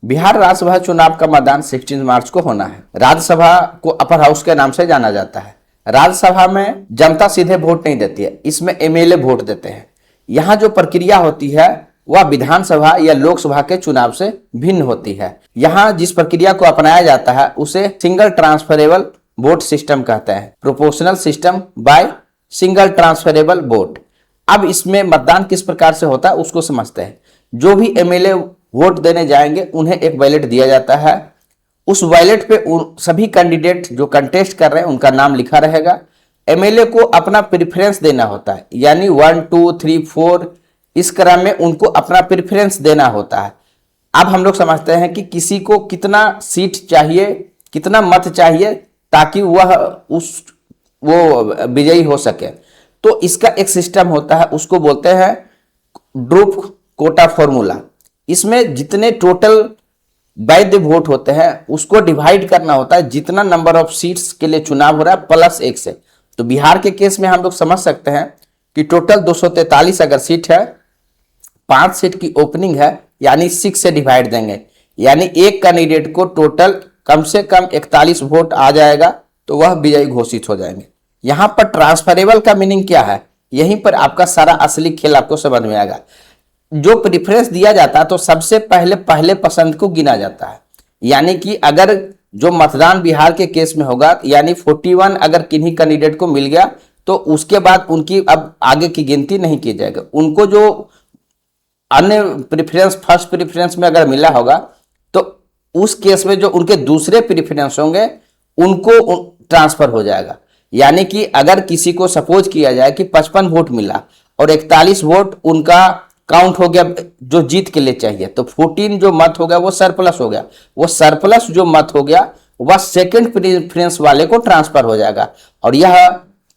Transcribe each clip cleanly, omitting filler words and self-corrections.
बिहार राज्यसभा चुनाव का मतदान 16 मार्च को होना है। राज्यसभा को अपर हाउस के नाम से जाना जाता है। राज्यसभा में जनता सीधे वोट नहीं देती है, इसमें एमएलए वोट देते हैं। यहाँ जो प्रक्रिया होती है वह विधानसभा या लोकसभा के चुनाव से भिन्न होती है। यहाँ जिस प्रक्रिया को अपनाया जाता है उसे सिंगल ट्रांसफरेबल वोट सिस्टम कहते हैं, proportional system by single transferable vote. अब इसमें मतदान किस प्रकार से होता है उसको समझते हैं। जो भी एमएलए वोट देने जाएंगे उन्हें एक बैलेट दिया जाता है। उस बैलेट पे सभी कैंडिडेट जो कंटेस्ट कर रहे हैं उनका नाम लिखा रहेगा। एमएलए को अपना प्रेफरेंस देना होता है, यानी 1 2 3 4 इस क्रम में उनको अपना प्रेफरेंस देना होता है। अब हम लोग समझते हैं कि किसी को कितना सीट चाहिए, कितना मत चाहिए ताकि वह वो विजयी हो सके। तो इसका एक सिस्टम होता है, उसको बोलते हैं ड्रूप कोटा फॉर्मूला। इसमें जितने टोटल वैध वोट होते हैं उसको डिवाइड करना होता है जितना नंबर ऑफ सीट्स के लिए चुनाव हो रहा है प्लस 1 से। तो बिहार के केस में हम लोग समझ सकते हैं कि टोटल 243 अगर सीट है, 5 सीट की ओपनिंग है, यानी 6 से डिवाइड देंगे, यानी एक कैंडिडेट को टोटल कम से कम 41 वोट आ जाएगा तो वह विजयी घोषित हो जाएंगे। यहां पर ट्रांसफरेबल का मीनिंग क्या है, यहीं पर आपका सारा असली खेल आपको समझ में आएगा। जो प्रेफरेंस दिया जाता है तो सबसे पहले पसंद को गिना जाता है, यानी कि अगर जो मतदान बिहार के केस में होगा, यानी 41 अगर किन्हीं कैंडिडेट को मिल गया तो उसके बाद उनकी अब आगे की गिनती नहीं की जाएगी। उनको जो अन्य प्रेफरेंस फर्स्ट प्रेफरेंस में अगर मिला होगा तो उस केस में जो उनके दूसरे प्रेफरेंस होंगे उनको ट्रांसफर हो जाएगा। यानी कि अगर किसी को सपोज किया जाए कि 55 वोट मिला और 41 वोट उनका काउंट हो गया जो जीत के लिए चाहिए, तो 14 जो मत हो गया वो सरप्लस हो गया। वो सरप्लस जो मत हो गया वह सेकंड प्रेफरेंस वाले को ट्रांसफर हो जाएगा और यह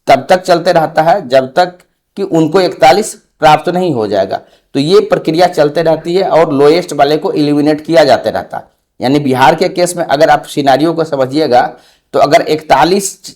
तब तक चलते रहता है जब तक कि उनको 41 प्राप्त नहीं हो जाएगा। तो ये प्रक्रिया चलते रहती है और लोएस्ट वाले को एलिमिनेट किया जाते रहता है। यानी बिहार के केस में अगर आप सिनारियो को समझिएगा तो अगर 41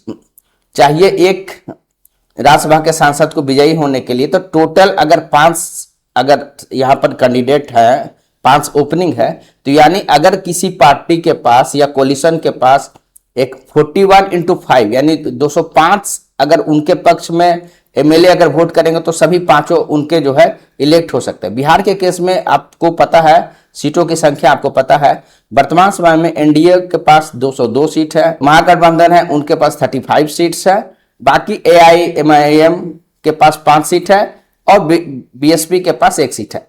चाहिए एक राज्यसभा के सांसद को विजयी होने के लिए, तो टोटल अगर 5 अगर यहाँ पर कैंडिडेट है, 5 ओपनिंग है, तो यानी अगर किसी पार्टी के पास या कोलिशन के पास एक 41 × 5 यानी 205 अगर उनके पक्ष में एमएलए अगर वोट करेंगे तो सभी पांचों उनके जो है इलेक्ट हो सकते हैं। बिहार के केस में आपको पता है सीटों की संख्या आपको पता है, वर्तमान समय में एनडीए के पास 202 सीट है, महागठबंधन है उनके पास 35 सीट्स है, बाकी एआईएमआईएम के पास 5 सीट है और बीएसपी के पास 1 सीट है।